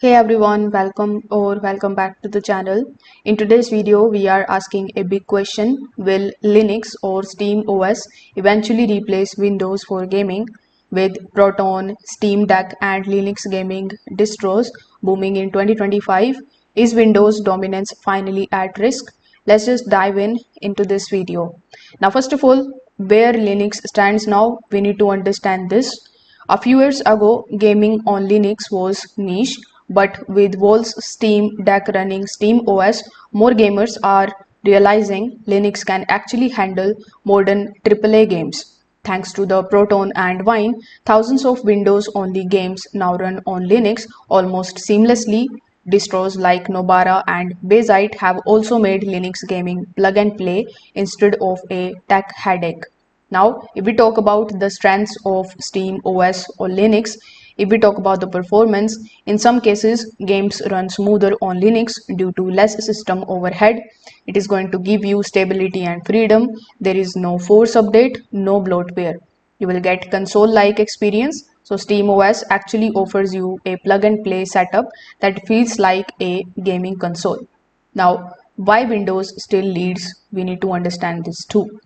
Hey everyone, welcome back to the channel. In today's video, we are asking a big question. Will Linux or SteamOS eventually replace Windows for gaming? With Proton, Steam Deck and Linux gaming distros booming in 2025, is Windows dominance finally at risk? Let's just dive into this video. Now, first of all, where Linux stands now, we need to understand this. A few years ago, gaming on Linux was niche, but with Valve's Steam Deck running SteamOS, more gamers are realizing Linux can actually handle modern AAA games. Thanks to the Proton and Wine, thousands of Windows-only games now run on Linux almost seamlessly. Distros like Nobara and Bazite have also made Linux gaming plug and play instead of a tech headache. Now, if we talk about the strengths of Steam OS or Linux, if we talk about the performance, in some cases, games run smoother on Linux due to less system overhead. It is going to give you stability and freedom. There is no force update, no bloatware. You will get console-like experience. So SteamOS actually offers you a plug-and-play setup that feels like a gaming console. Now, why Windows still leads, we need to understand this too.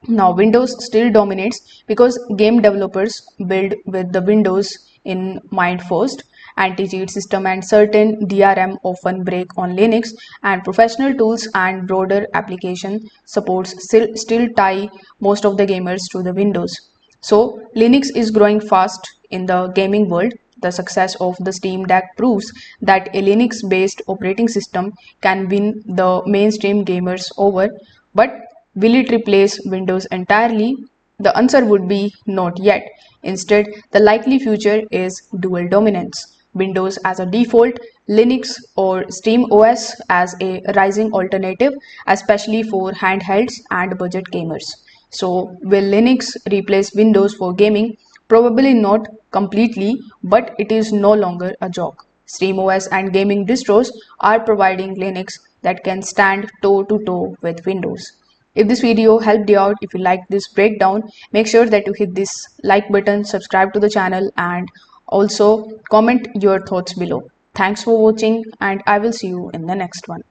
Now, Windows still dominates because game developers build with the Windows in mind first. Anti-cheat system and certain DRM often break on Linux, and professional tools and broader application supports still tie most of the gamers to the Windows. So, Linux is growing fast in the gaming world. The success of the Steam Deck proves that a Linux-based operating system can win the mainstream gamers over, but will it replace Windows entirely? The answer would be not yet. Instead, the likely future is dual dominance. Windows as a default, Linux or SteamOS as a rising alternative, especially for handhelds and budget gamers. So, will Linux replace Windows for gaming? Probably not completely, but it is no longer a joke. SteamOS and gaming distros are providing Linux that can stand toe to toe with Windows. If this video helped you out, if you liked this breakdown, make sure that you hit this like button, subscribe to the channel and also comment your thoughts below. Thanks for watching and I will see you in the next one.